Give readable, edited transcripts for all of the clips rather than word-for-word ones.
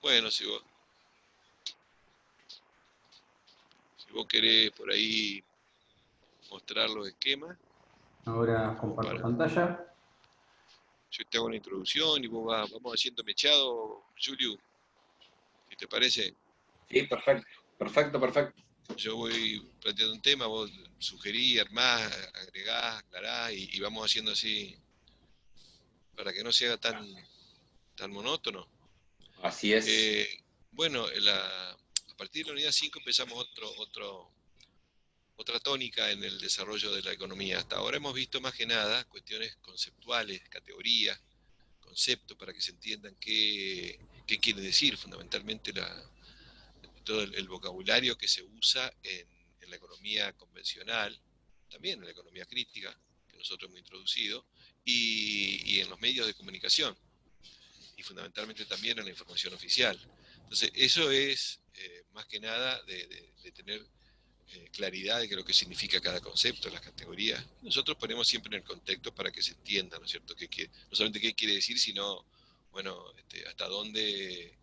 Bueno, si vos querés por ahí mostrar los esquemas, Ahora como comparto para, pantalla. yo te hago una introducción y vamos haciendo mechado, Julio, si te parece. Sí, perfecto, perfecto, perfecto. Yo voy planteando un tema, vos sugerís, armás, agregás, aclarás y vamos haciendo así para que no se haga tan monótono. Así es. Eh, bueno, a partir de la unidad 5 empezamos otra tónica en el desarrollo de la economía. Hasta ahora hemos visto más que nada cuestiones conceptuales, categorías, conceptos, para que se entiendan qué quiere decir fundamentalmente todo el vocabulario que se usa en la economía convencional, también en la economía crítica, que nosotros hemos introducido, y en los medios de comunicación, y fundamentalmente también en la información oficial. Entonces, eso es más que nada de tener claridad de lo que significa cada concepto, las categorías. Nosotros ponemos siempre en el contexto para que se entienda, ¿no es cierto? No solamente qué quiere decir, sino, bueno, hasta dónde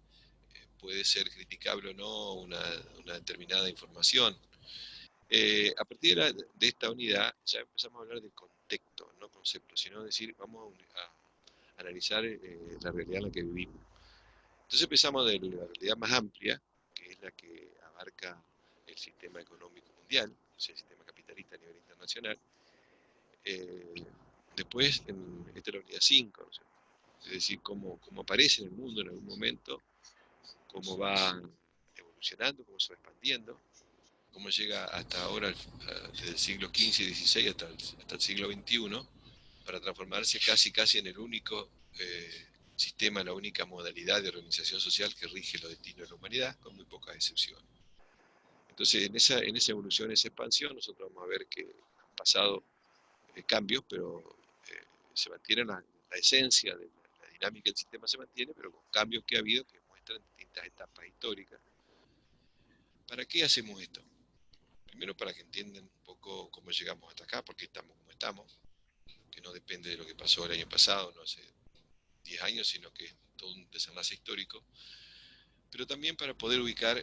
puede ser criticable o no una determinada información. A partir de esta unidad ya empezamos a hablar de contexto, no concepto, sino decir, vamos a analizar la realidad en la que vivimos. Entonces empezamos de la realidad más amplia, que es la que abarca el sistema económico mundial, o sea, el sistema capitalista a nivel internacional. Eh, Después, esta es la unidad 5, ¿no? Es decir, cómo aparece en el mundo en algún momento, cómo va evolucionando, cómo se va expandiendo, cómo llega hasta ahora, desde el siglo XV y XVI hasta el siglo XXI, para transformarse casi en el único sistema, la única modalidad de organización social que rige los destinos de la humanidad, con muy pocas excepciones. Entonces, en esa evolución, en esa expansión, nosotros vamos a ver que han pasado cambios, pero se mantiene la esencia de la dinámica del sistema, se mantiene, pero con cambios que ha habido que muestran distintas etapas históricas. ¿Para qué hacemos esto? Primero, para que entiendan un poco cómo llegamos hasta acá, por qué estamos como estamos, que no depende de lo que pasó el año pasado, no hace 10 años, sino que es todo un desenlace histórico, pero también para poder ubicar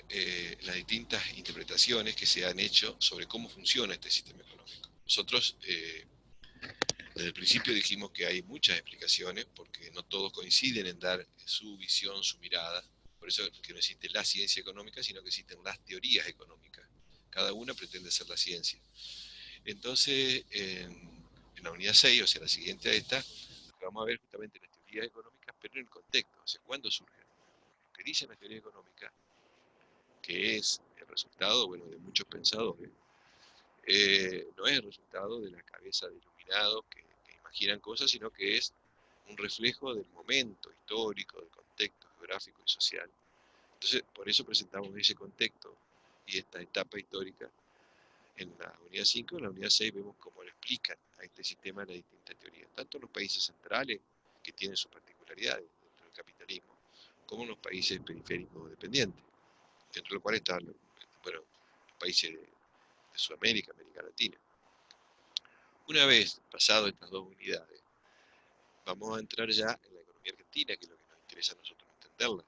las distintas interpretaciones que se han hecho sobre cómo funciona este sistema económico. Nosotros desde el principio dijimos que hay muchas explicaciones, porque no todos coinciden en dar su visión, su mirada, por eso que no existe la ciencia económica, sino que existen las teorías económicas. Cada una pretende ser la ciencia. Entonces, en la unidad 6, o sea, la siguiente a esta, lo que vamos a ver justamente las teorías económicas, pero en el contexto, o sea, cuándo surgen. Lo que dicen las teorías económicas, que es el resultado, bueno, de muchos pensadores, no es el resultado de la cabeza de iluminados que imaginan cosas, sino que es un reflejo del momento histórico, del contexto geográfico y social. Entonces, por eso presentamos ese contexto y esta etapa histórica en la unidad 5. En la unidad 6 vemos cómo le explican a este sistema las distintas teorías, tanto en los países centrales, que tienen sus particularidades dentro del capitalismo, como en los países periféricos dependientes, dentro de los cuales están, bueno, los países de Sudamérica, América Latina. Una vez pasado estas dos unidades, vamos a entrar ya en la economía argentina, que es lo que nos interesa a nosotros entenderla,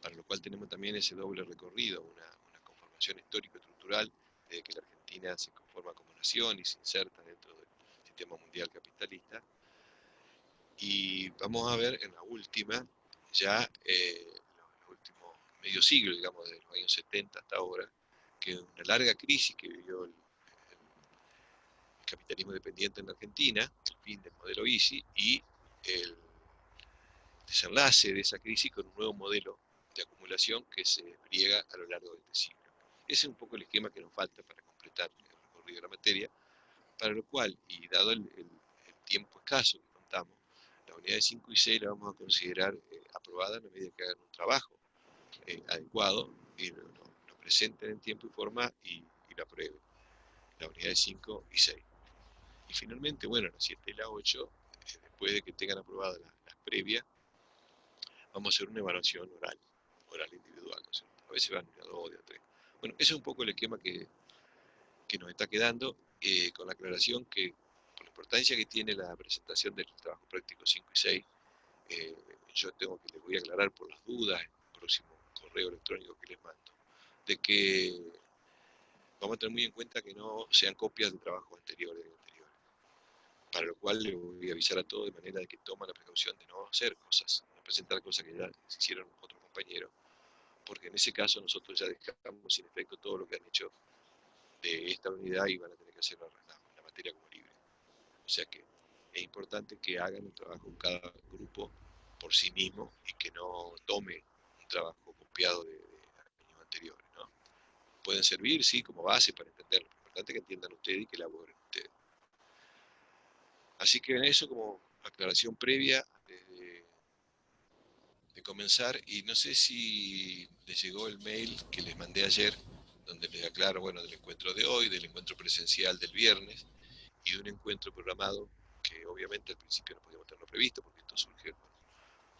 para lo cual tenemos también ese doble recorrido, una conformación histórico-estructural, desde que la Argentina se conforma como nación y se inserta dentro del sistema mundial capitalista. Y vamos a ver en la última, ya los últimos medio siglo, digamos, de los años 70 hasta ahora, que una larga crisis que vivió el capitalismo dependiente en la Argentina, el fin del modelo ISI y el desenlace de esa crisis con un nuevo modelo de acumulación que se despliega a lo largo de este siglo. Ese es un poco el esquema que nos falta para completar el recorrido de la materia, para lo cual, y dado el tiempo escaso que contamos, las unidades 5 y 6 las vamos a considerar aprobadas en la medida que hagan un trabajo adecuado y lo presenten en tiempo y forma y lo aprueben, las unidades 5 y 6. Y finalmente, bueno, la 7 y la 8, después de que tengan aprobadas las previas, vamos a hacer una evaluación oral individual, ¿no es cierto? A veces van de a dos, de a tres. Bueno, ese es un poco el esquema que nos está quedando, con la aclaración que, por la importancia que tiene la presentación del trabajo práctico 5 y 6, yo les voy a aclarar por las dudas en el próximo correo electrónico que les mando, de que vamos a tener muy en cuenta que no sean copias de trabajos anteriores, para lo cual le voy a avisar a todos de manera de que toman la precaución de no hacer cosas, no presentar cosas que ya se hicieron otros compañeros, porque en ese caso nosotros ya dejamos sin efecto todo lo que han hecho de esta unidad y van a tener que hacer la materia como libre. O sea que es importante que hagan un trabajo en cada grupo por sí mismo y que no tome un trabajo copiado de años anteriores, ¿no? Pueden servir, sí, como base para entenderlo. Lo importante es que entiendan ustedes y que elaboren ustedes. Así que en eso, como aclaración previa, antes de comenzar, y no sé si les llegó el mail que les mandé ayer, donde les aclaro, bueno, del encuentro de hoy, del encuentro presencial del viernes, y de un encuentro programado que obviamente al principio no podíamos tenerlo previsto, porque esto surgió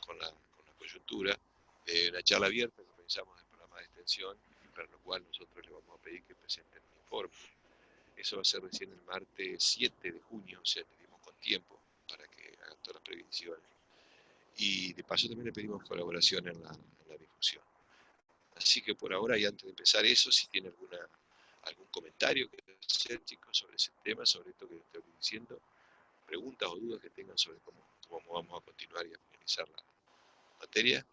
con la coyuntura, de una charla abierta que pensamos en el programa de extensión, y para lo cual nosotros le vamos a pedir que presenten un informe. Eso va a ser recién el martes 7 de junio, o sea, le dimos con tiempo para que hagan todas las previsiones. Y de paso también le pedimos colaboración en la difusión. Así que por ahora, y antes de empezar eso, si tiene algún comentario que hacer, chicos, sobre ese tema, sobre esto que estoy diciendo, preguntas o dudas que tengan sobre cómo vamos a continuar y a finalizar la materia.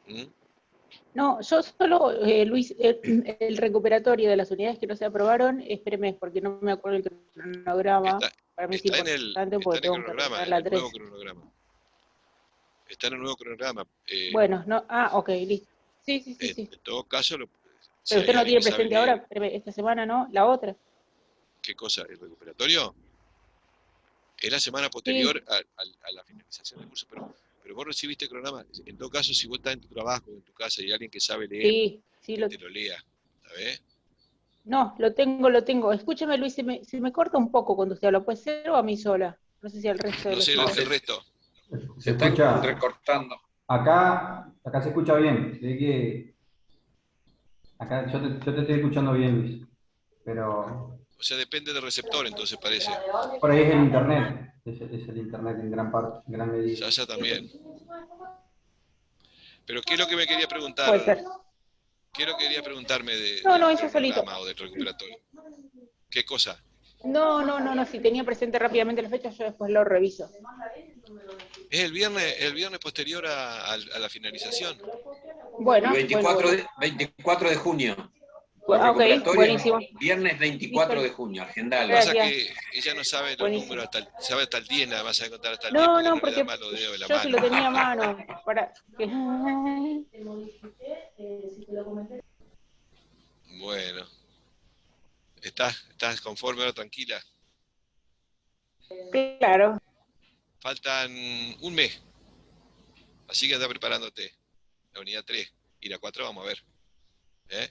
¿Mm? No, yo solo, Luis, el recuperatorio de las unidades que no se aprobaron, espéreme, porque no me acuerdo el cronograma. Para mí es Está importante porque en el tengo que cronograma, terminar en la el nuevo 3. cronograma. Está en el nuevo cronograma. Bueno, no, ok, listo. Sí. En todo caso, si Pero usted hay no alguien tiene que sabe presente leer, ahora, espéreme, esta semana, ¿no? La otra. ¿qué cosa? ¿El recuperatorio? Es la semana Sí, posterior a la finalización del curso, pero vos recibiste el cronograma. En todo caso, si vos estás en tu trabajo, en tu casa, y hay alguien que sabe leer, sí, que te lo lea, ¿sabes? no, lo tengo. Escúcheme, Luis, se me corta un poco cuando usted habla. ¿Puede ser o a mí sola? No sé si al resto de No los sé No, chicos. el resto. se Se está escucha, entrecortando. acá se escucha bien. Sé que acá yo te estoy escuchando bien, Luis. Pero O sea, depende del receptor, entonces parece. por ahí es el internet. Es el internet en gran parte, en gran medida. Sasha también. Pero ¿qué es lo que me quería preguntar? Puede ser. ¿Qué es lo que quería preguntarme No, del eso solito. cronograma o del recuperatorio? ¿Qué cosa? No. Si tenía presente rápidamente la fecha, yo después lo reviso. Es el viernes posterior a la finalización. El Bueno. 24 de junio. El Ok, recuperatorio es buenísimo. viernes Listo. 24 de junio, agendalo. Pasa Gracias. que ella no sabe los Buenísimo. números, sabe hasta el 10, nada más sabe contar hasta el 10 No, porque no le da porque mal los dedos de la yo se mano. lo tenía a mano. Para que... Bueno, ¿estás conforme ahora, tranquila? Claro. Faltan un mes, así que anda preparándote. La unidad 3 y la 4 vamos a ver. ¿Eh?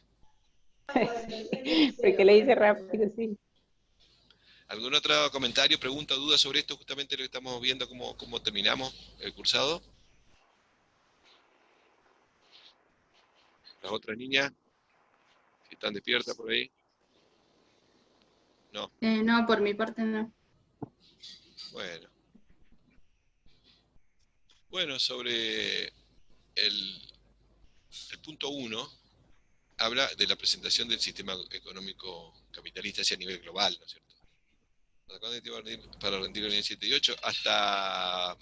Porque le hice rápido, sí. ¿Algún otro comentario, pregunta o duda sobre esto, justamente lo que estamos viendo, cómo terminamos el cursado? Las otras niñas, si están despiertas por ahí. No. No, por mi parte no. Bueno, sobre el punto 1, habla de la presentación del sistema económico capitalista hacia nivel global, ¿no es cierto? Para rendir la unidad 7 y 8 hasta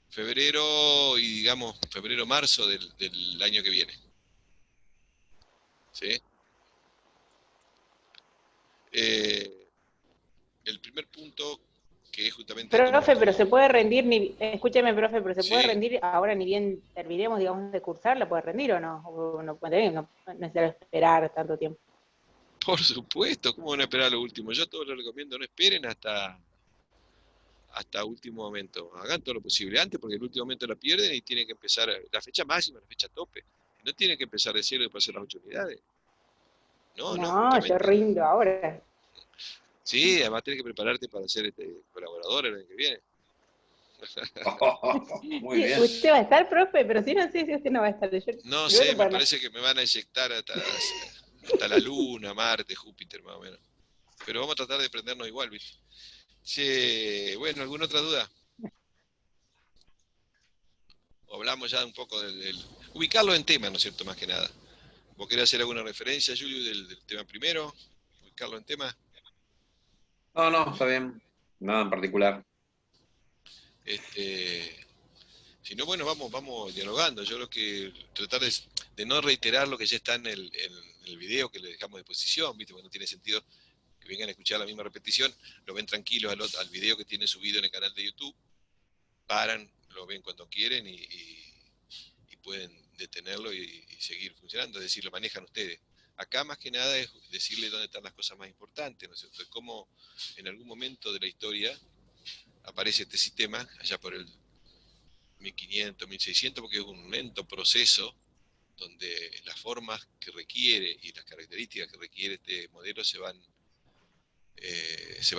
febrero y digamos febrero-marzo del año que viene. ¿Sí? El primer punto, que es justamente Profe, pero se puede rendir, escúcheme, profe, pero se puede Sí. rendir ahora ni bien terminemos, digamos, de cursar, ¿la puede rendir o no? O no es necesario esperar tanto tiempo. Por supuesto, ¿cómo van a esperar lo último? Yo a todos les recomiendo, no esperen hasta último momento. Hagan todo lo posible antes, porque el último momento la pierden y tienen que empezar la fecha máxima, la fecha tope. No tienen que empezar de cero y después hacer las 8 unidades. No, No, justamente. yo rindo ahora. Sí, además tienes que prepararte para ser colaborador el año que viene. Muy bien. Usted va a estar, profe, pero sí, no sé si usted no va a estar. No sé, me parece que me van a inyectar hasta la Luna, Marte, Júpiter, más o menos. Pero vamos a tratar de prendernos igual, ¿viste? Sí, bueno, ¿alguna otra duda? O hablamos ya un poco ubicarlo en tema, ¿no es cierto?, más que nada. ¿Vos querés hacer alguna referencia, Julio, del tema primero? ¿Ubicarlo en tema? No, está bien. Nada en particular. Si no, bueno, vamos dialogando. Yo creo que tratar de no reiterar lo que ya está en el video que le dejamos a disposición, ¿viste? Porque no tiene sentido que vengan a escuchar la misma repetición, lo ven tranquilos al video que tiene subido en el canal de YouTube, paran, lo ven cuando quieren y pueden detenerlo y seguir funcionando, es decir, lo manejan ustedes. Acá más que nada es decirle dónde están las cosas más importantes, ¿no es cierto? Cómo en algún momento de la historia aparece este sistema, allá por el 1500, 1600, porque es un lento proceso donde las formas que requiere y las características que requiere este modelo se van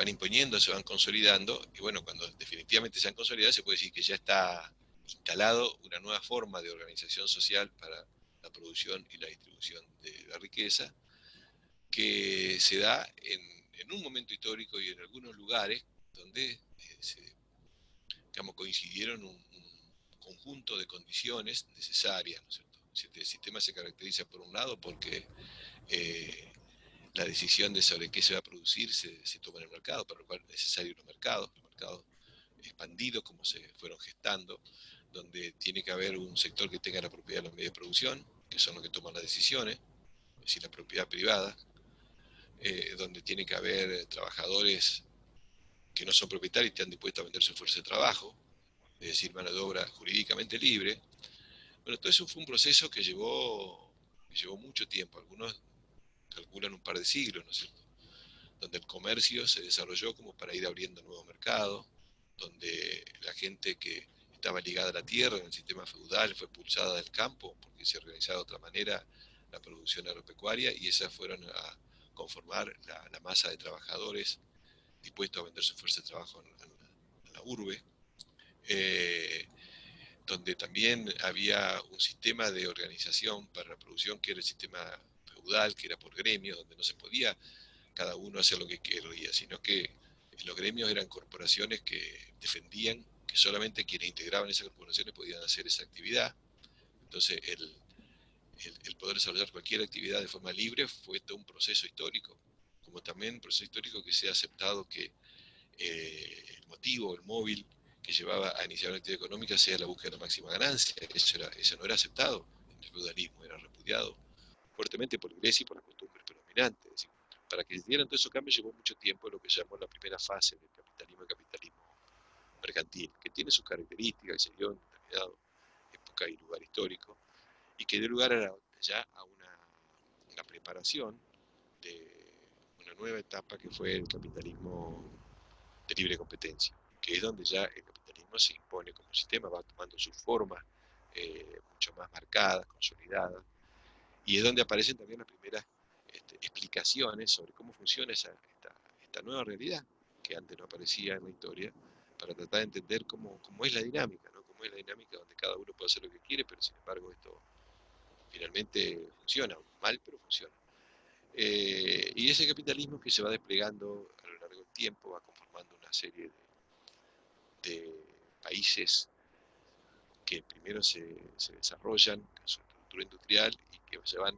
imponiendo, se van consolidando, y bueno, cuando definitivamente se han consolidado, se puede decir que ya está instalado una nueva forma de organización social para la producción y la distribución de la riqueza, que se da en un momento histórico y en algunos lugares donde coincidieron un conjunto de condiciones necesarias, ¿no es cierto? Este sistema se caracteriza por un lado porque la decisión de sobre qué se va a producir se toma en el mercado, para lo cual es necesario los mercados expandidos como se fueron gestando, donde tiene que haber un sector que tenga la propiedad de los medios de producción, que son los que toman las decisiones, es decir, la propiedad privada, donde tiene que haber trabajadores que no son propietarios y están dispuestos a vender su fuerza de trabajo, es decir, mano de obra jurídicamente libre. Bueno, todo eso fue un proceso que llevó mucho tiempo, algunos calculan un par de siglos, ¿no es cierto?, donde el comercio se desarrolló como para ir abriendo nuevos mercados, donde la gente que estaba ligada a la tierra en el sistema feudal fue expulsada del campo porque se organizaba de otra manera la producción agropecuaria, y esas fueron a conformar la masa de trabajadores dispuestos a vender su fuerza de trabajo en la urbe, donde también había un sistema de organización para la producción que era el sistema feudal, que era por gremios, donde no se podía cada uno hacer lo que quería, sino que los gremios eran corporaciones que defendían que solamente quienes integraban esas corporaciones podían hacer esa actividad. Entonces el poder desarrollar cualquier actividad de forma libre fue todo un proceso histórico, como también un proceso histórico que se ha aceptado que el motivo, el móvil que llevaba a iniciar una actividad económica sea la búsqueda de la máxima ganancia. Eso no era aceptado en el feudalismo, era repudiado fuertemente por la Iglesia y por las costumbres predominantes. Es decir, para que se dieran todos esos cambios llevó mucho tiempo, lo que se llamó la primera fase del capitalismo, el capitalismo mercantil, que tiene sus características, que se dio en determinada época y lugar histórico, y que dio lugar ya a una preparación de una nueva etapa que fue el capitalismo de libre competencia, que es donde ya el capitalismo se impone como sistema, va tomando sus formas mucho más marcadas, consolidadas, y es donde aparecen también las primeras explicaciones sobre cómo funciona esta nueva realidad, que antes no aparecía en la historia, para tratar de entender cómo es la dinámica, ¿no? Cómo es la dinámica donde cada uno puede hacer lo que quiere, pero sin embargo esto finalmente funciona, mal, pero funciona. Y ese capitalismo que se va desplegando a lo largo del tiempo va conformando una serie de países que primero se desarrollan en su estructura industrial y que se van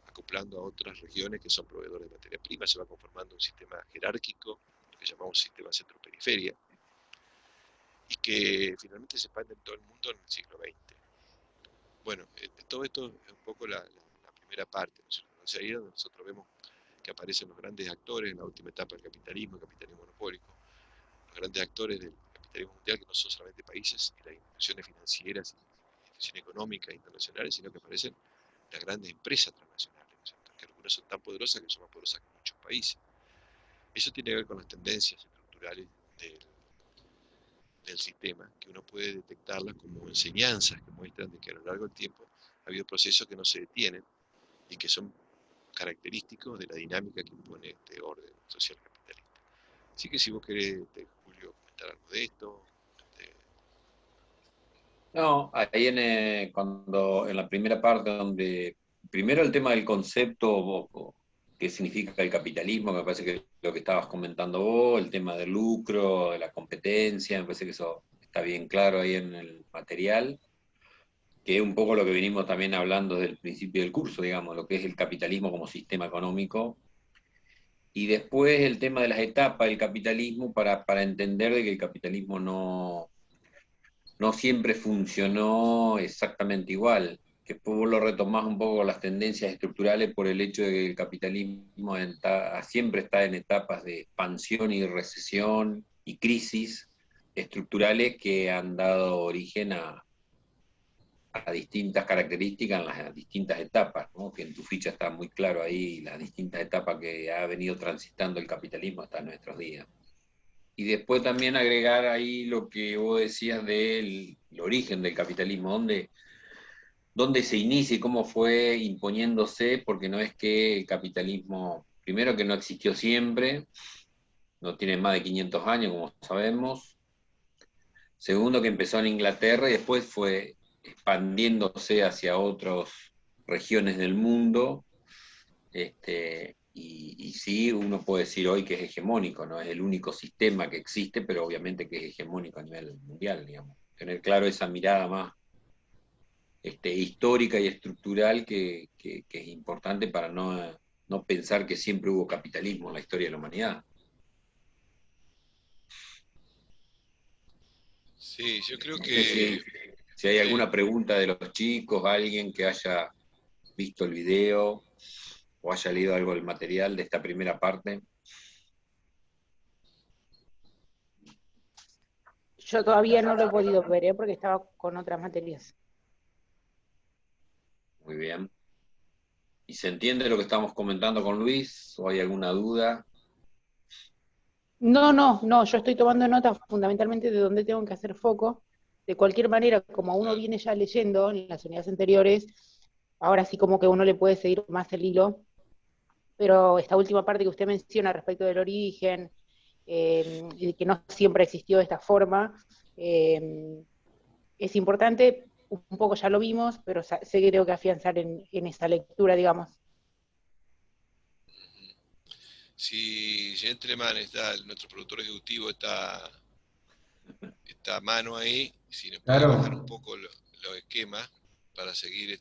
acoplando a otras regiones que son proveedores de materia prima, se va conformando un sistema jerárquico, lo que llamamos sistema centro-periferia, y que finalmente se expande en todo el mundo en el siglo XX. Bueno, todo esto es un poco la primera parte, ¿no es cierto? O sea, ahí es donde nosotros vemos que aparecen los grandes actores en la última etapa del capitalismo, el capitalismo monopólico, los grandes actores del capitalismo mundial, que no son solamente países y las instituciones financieras y instituciones económicas internacionales, sino que aparecen las grandes empresas transnacionales, ¿no es cierto?, que algunas son tan poderosas que son más poderosas que muchos países. Eso tiene que ver con las tendencias estructurales del sistema, que uno puede detectarlas como enseñanzas que muestran de que a lo largo del tiempo ha habido procesos que no se detienen y que son característicos de la dinámica que impone este orden social capitalista. Así que si vos querés, Julio, comentar algo de esto. No, ahí cuando en la primera parte, donde primero el tema del concepto, qué significa el capitalismo, me parece que lo que estabas comentando vos, el tema del lucro, de la competencia, me parece que eso está bien claro ahí en el material. que es un poco lo que venimos también hablando desde el principio del curso, digamos, lo que es el capitalismo como sistema económico. Y después el tema de las etapas del capitalismo para entender de que el capitalismo no siempre funcionó exactamente igual, que después vos lo retomás un poco las tendencias estructurales por el hecho de que el capitalismo siempre está en etapas de expansión y recesión y crisis estructurales que han dado origen a distintas características en las distintas etapas, ¿no? Que en tu ficha está muy claro ahí las distintas etapas que ha venido transitando el capitalismo hasta nuestros días. Y después también agregar ahí lo que vos decías del el origen del capitalismo, dónde se inicia y cómo fue imponiéndose, porque no es que el capitalismo, primero que no existió siempre, no tiene más de 500 años, como sabemos. Segundo, que empezó en Inglaterra y después fue expandiéndose hacia otras regiones del mundo. Y sí, uno puede decir hoy que es hegemónico, no es el único sistema que existe, pero obviamente que es hegemónico a nivel mundial, digamos. Tener claro esa mirada más histórica y estructural que es importante para no pensar que siempre hubo capitalismo en la historia de la humanidad. Sí, yo creo No sé que si hay alguna pregunta de los chicos, alguien que haya visto el video o haya leído algo del material de esta primera parte. Yo todavía no lo he podido ver, porque estaba con otras materias. Muy bien. ¿Y se entiende lo que estamos comentando con Luis? ¿O hay alguna duda? No, yo estoy tomando notas fundamentalmente de dónde tengo que hacer foco. De cualquier manera, como uno viene ya leyendo en las unidades anteriores, ahora sí como que uno le puede seguir más el hilo, pero esta última parte que usted menciona respecto del origen, y que no siempre existió de esta forma, es importante, un poco ya lo vimos, pero sé que tengo que afianzar en esa lectura, digamos. si Gentleman está, nuestro productor ejecutivo está a mano ahí, si nos puede bajar un Claro, poco los esquemas para seguir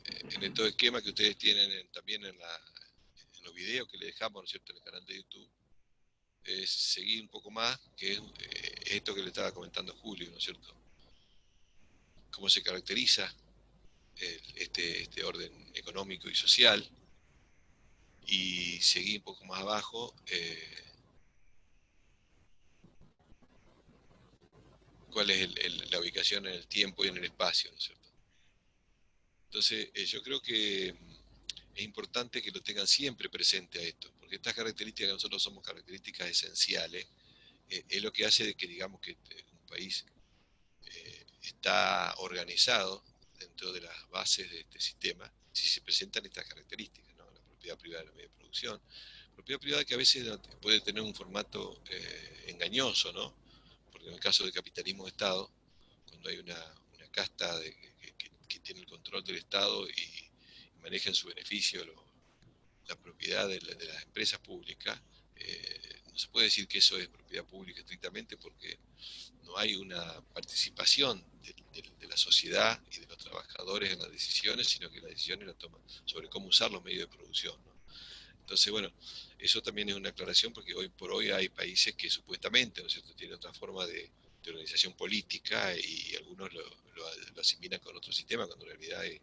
en estos esquemas que ustedes tienen también en los videos que le dejamos, ¿no es cierto?, en el canal de YouTube, es seguir un poco más, que es esto que le estaba comentando Julio, ¿no es cierto? Cómo se caracteriza este orden económico y social, y seguir un poco más abajo, cuál es la ubicación en el tiempo y en el espacio, ¿no es cierto? Entonces, yo creo que es importante que lo tengan siempre presente a esto, porque estas características que nosotros somos características esenciales, es lo que hace de que digamos que un país está organizado dentro de las bases de este sistema, si se presentan estas características, ¿no? La propiedad privada de la media de producción, propiedad privada que a veces puede tener un formato engañoso, ¿no? Porque en el caso del capitalismo de Estado, cuando hay una casta que tiene el control del Estado y maneja en su beneficio la propiedad de las empresas públicas, no se puede decir que eso es propiedad pública estrictamente porque no hay una participación de la sociedad y de los trabajadores en las decisiones, sino que las decisiones las toman sobre cómo usar los medios de producción, ¿no? Entonces, bueno, eso también es una aclaración porque hoy por hoy hay países que supuestamente, ¿no es cierto?, tienen otra forma de organización política y algunos lo asimilan con otro sistema, cuando en realidad es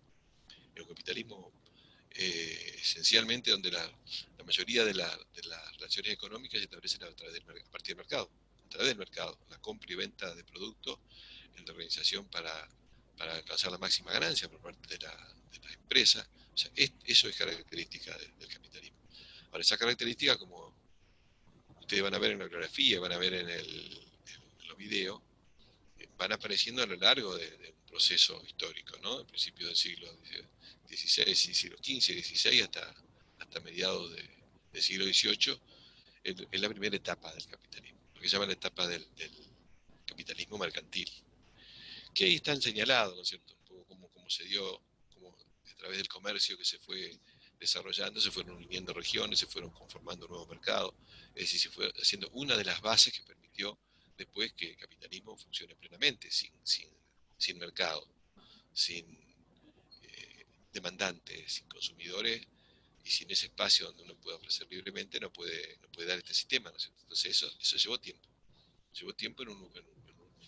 un capitalismo esencialmente donde la mayoría de las relaciones económicas se establecen a partir del mercado, a través del mercado, la compra y venta de productos en la organización para alcanzar la máxima ganancia por parte de la empresa. O sea, eso es característica del capitalismo. Ahora, esa característica, como ustedes van a ver en la bibliografía, van a ver en los videos, van apareciendo a lo largo de un proceso histórico, ¿no? Al principio del siglo XVI, siglo XV, XVI, hasta mediados del siglo XVIII, es la primera etapa del capitalismo, lo que se llama la etapa del capitalismo mercantil, que ahí están señalados, ¿no es cierto? Un poco cómo se dio, cómo a través del comercio que se fue desarrollando, se fueron uniendo regiones, se fueron conformando nuevos mercados, es decir, se fue haciendo una de las bases que permitió después que el capitalismo funcione plenamente, sin mercado, sin demandantes, sin consumidores, y sin ese espacio donde uno pueda ofrecer libremente, no puede dar este sistema, ¿no es cierto? Entonces eso llevó tiempo en un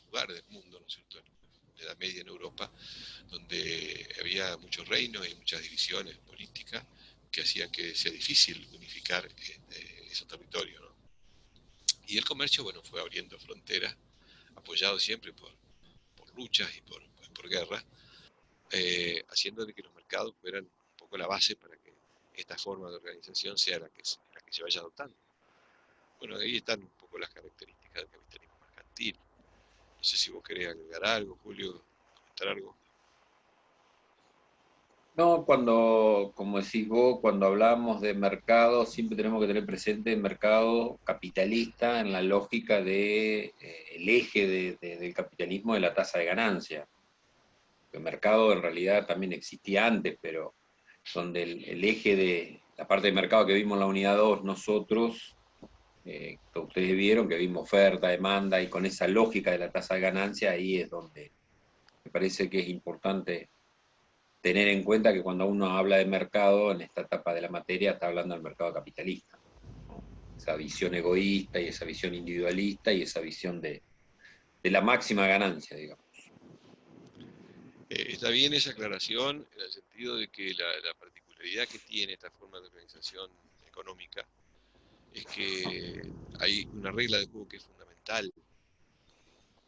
lugar del mundo, ¿no es cierto? En la Edad Media en Europa, donde había muchos reinos y muchas divisiones políticas que hacían que sea difícil unificar esos territorios, ¿no? Y el comercio, bueno, fue abriendo fronteras, apoyado siempre por luchas y por guerras, haciendo de que los mercados fueran un poco la base para que esta forma de organización sea la que se vaya adoptando. Bueno, ahí están un poco las características del capitalismo mercantil. No sé si vos querés agregar algo, Julio, comentar algo. No, como decís vos, cuando hablamos de mercado, siempre tenemos que tener presente el mercado capitalista en la lógica de el eje del capitalismo de la tasa de ganancia. El mercado en realidad también existía antes, pero donde el eje de la parte de mercado que vimos en la unidad 2 nosotros, que ustedes vieron, que vimos oferta, demanda, y con esa lógica de la tasa de ganancia, ahí es donde me parece que es importante tener en cuenta que cuando uno habla de mercado en esta etapa de la materia está hablando del mercado capitalista, ¿no? Esa visión egoísta y esa visión individualista y esa visión de la máxima ganancia, digamos. Está bien esa aclaración en el sentido de que la particularidad que tiene esta forma de organización económica es que hay una regla de juego que es fundamental,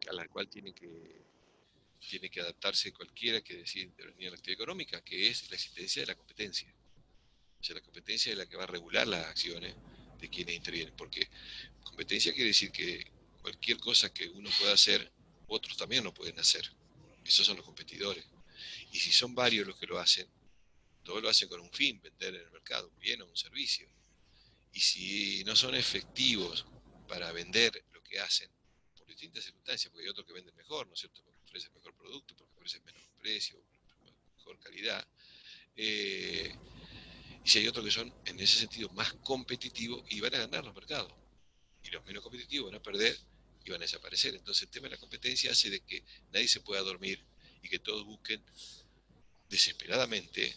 a la cual tiene que adaptarse cualquiera que decide intervenir en la actividad económica, que es la existencia de la competencia. O sea, la competencia es la que va a regular las acciones de quienes intervienen, porque competencia quiere decir que cualquier cosa que uno pueda hacer, otros también lo pueden hacer. Esos son los competidores. Y si son varios los que lo hacen, todos lo hacen con un fin, vender en el mercado un bien o un servicio. Y si no son efectivos para vender lo que hacen, por distintas circunstancias, porque hay otros que venden mejor, ¿no es cierto? Porque ofrecen mejor producto, porque ofrecen menos precio, mejor calidad. Y si hay otros que son, en ese sentido, más competitivos y van a ganar los mercados. Y los menos competitivos van a perder y van a desaparecer. Entonces el tema de la competencia hace de que nadie se pueda dormir y que todos busquen desesperadamente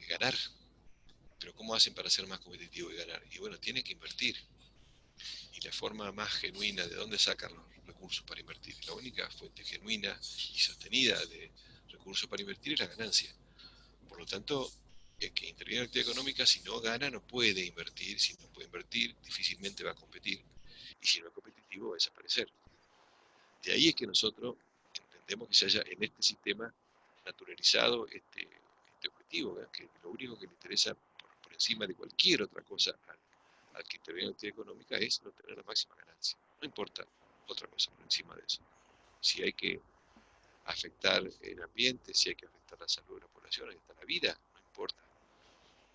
ganar. Pero ¿cómo hacen para ser más competitivos y ganar? Y bueno, tienen que invertir. Y la forma más genuina de dónde sacan los recursos para invertir. La única fuente genuina y sostenida de recursos para invertir es la ganancia. Por lo tanto, el que interviene en la actividad económica, si no gana, no puede invertir. Si no puede invertir, difícilmente va a competir. Y si no es competitivo, va a desaparecer. De ahí es que nosotros entendemos que se haya en este sistema naturalizado este objetivo, ¿verdad? Que lo único que le interesa por encima de cualquier otra cosa al que interviene en la actividad económica es no tener la máxima ganancia. No importa otra cosa por encima de eso. Si hay que afectar el ambiente, si hay que afectar la salud de la población, hasta la vida, no importa.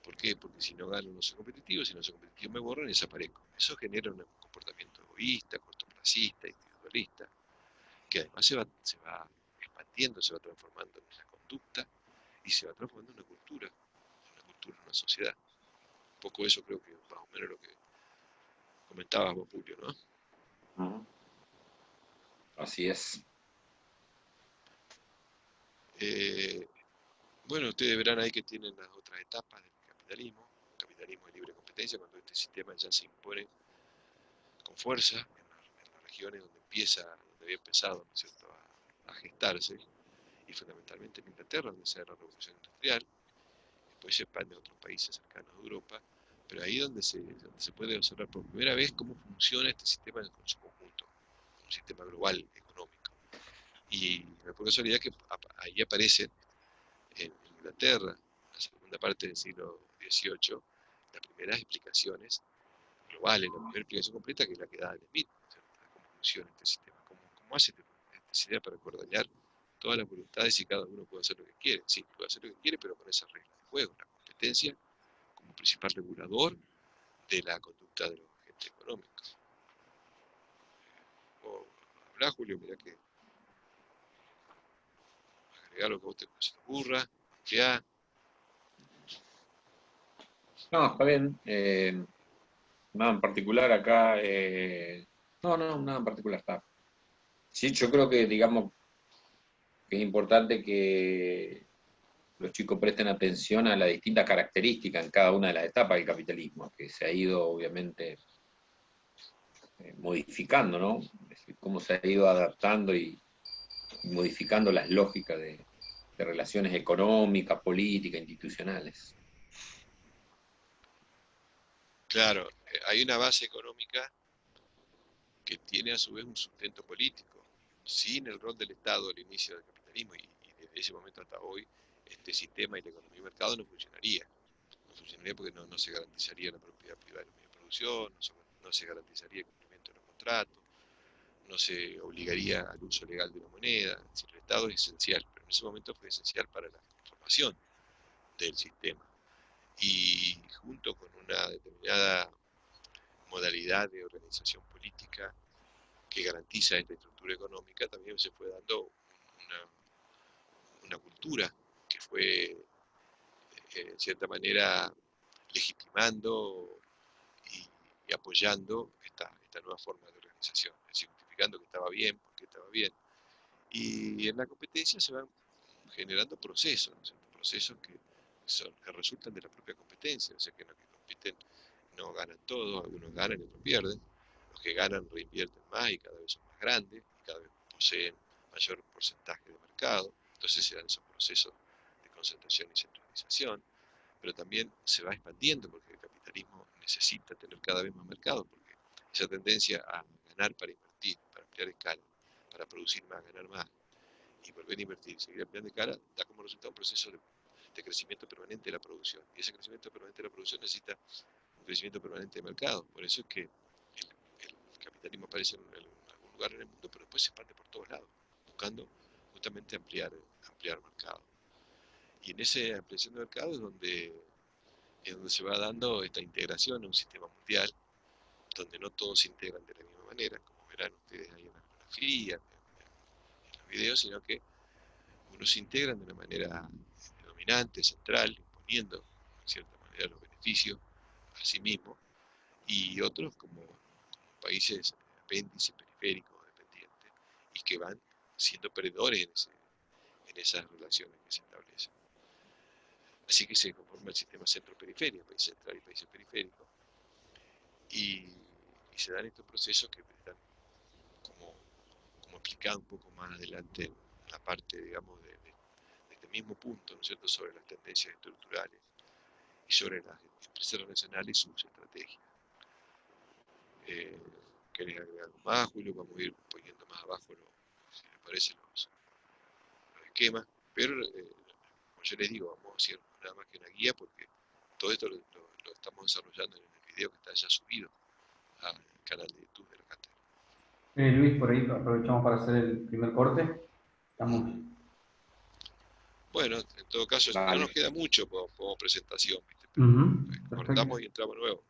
¿Por qué? Porque si no gano no soy competitivo, si no soy competitivo me borran y desaparezco. Eso genera un comportamiento egoísta, cortoplacista, individualista, que además se va expandiendo, se va transformando en una conducta y se va transformando en una cultura, en una sociedad. Un poco eso creo que más o menos lo que comentabas vos, Julio, ¿no? Así es. Eh, bueno, ustedes verán ahí que tienen las otras etapas del capitalismo de libre competencia, cuando este sistema ya se impone con fuerza en las regiones donde había empezado, ¿no es cierto?, a gestarse, y fundamentalmente en Inglaterra, donde se da la revolución industrial, después se expande a otros países cercanos a Europa, pero ahí donde se puede observar por primera vez cómo funciona este sistema en su conjunto, un sistema global económico. Y me por casualidad que ahí aparecen en Inglaterra, la segunda parte del siglo XVIII, las primeras explicaciones globales, la primera explicación completa, que es la que da Smith, cómo funciona este sistema, cómo hace este sistema para coordinar todas las voluntades y cada uno puede hacer lo que quiere. Sí, puede hacer lo que quiere, pero con esas reglas de juego, la competencia como principal regulador de la conducta de los agentes económicos. O habla, Julio, mira que agregar lo que a vos se te ocurra, ampliar. No, está bien. Nada en particular acá. No, nada en particular está. Sí, yo creo que, digamos, que es importante que los chicos presten atención a las distintas características en cada una de las etapas del capitalismo, que se ha ido, obviamente, modificando, ¿no? Es decir, cómo se ha ido adaptando y modificando las lógicas de relaciones económicas, políticas, institucionales. Claro, hay una base económica que tiene a su vez un sustento político. Sin el rol del Estado al inicio del capitalismo y desde ese momento hasta hoy, este sistema y la economía de mercado no funcionaría. No funcionaría porque no se garantizaría la propiedad privada de los medios de producción, no se garantizaría el cumplimiento de los contratos, no se obligaría al uso legal de una moneda. Es decir, el Estado es esencial, pero en ese momento fue esencial para la formación del sistema. Y junto con una determinada modalidad de organización política que garantiza esta estructura económica, también se fue dando una cultura que fue, en cierta manera, legitimando y apoyando esta nueva forma de organización, es decir, justificando que estaba bien, porque estaba bien. Y en la competencia se van generando procesos, ¿no? Procesos que resultan de la propia competencia, o sea que los que compiten no ganan todos, algunos ganan y otros pierden. Los que ganan reinvierten más y cada vez son más grandes y cada vez poseen mayor porcentaje de mercado. Entonces se dan esos procesos de concentración y centralización, pero también se va expandiendo porque el capitalismo necesita tener cada vez más mercado, porque esa tendencia a ganar para invertir, para ampliar escala, para producir más, ganar más y volver a invertir, seguir ampliando escala, da como resultado un proceso de crecimiento permanente de la producción. Y ese crecimiento permanente de la producción necesita un crecimiento permanente de mercado. Por eso es que el capitalismo aparece en algún lugar en el mundo, pero después se expande por todos lados, buscando justamente ampliar mercado. Y en esa ampliación de mercado es donde se va dando esta integración en un sistema mundial, donde no todos se integran de la misma manera, como verán ustedes ahí en la fotografía, en los videos, sino que unos se integran de una manera dominante, central, imponiendo en cierta manera los beneficios a sí mismos, y otros como países apéndices, periféricos, dependientes, y que van siendo perdedores en esas relaciones que se establecen. Así que se conforma el sistema centro-periferia, país central y países periféricos, y se dan estos procesos que están como explicado un poco más adelante en la parte, digamos, de este mismo punto, ¿no es cierto?, sobre las tendencias estructurales y sobre las empresas nacionales y sus estrategias. ¿Querés agregar algo más, Julio? Vamos a ir poniendo más abajo, si les parece, los esquemas, pero como yo les digo, vamos a hacer nada más que una guía porque todo esto lo estamos desarrollando en el video que está ya subido al canal de YouTube de la cátedra. Luis, por ahí aprovechamos para hacer el primer corte. Estamos. Bueno, en todo caso, no Vale. nos queda mucho como presentación, ¿viste? Perfecto. Cortamos y entramos nuevo.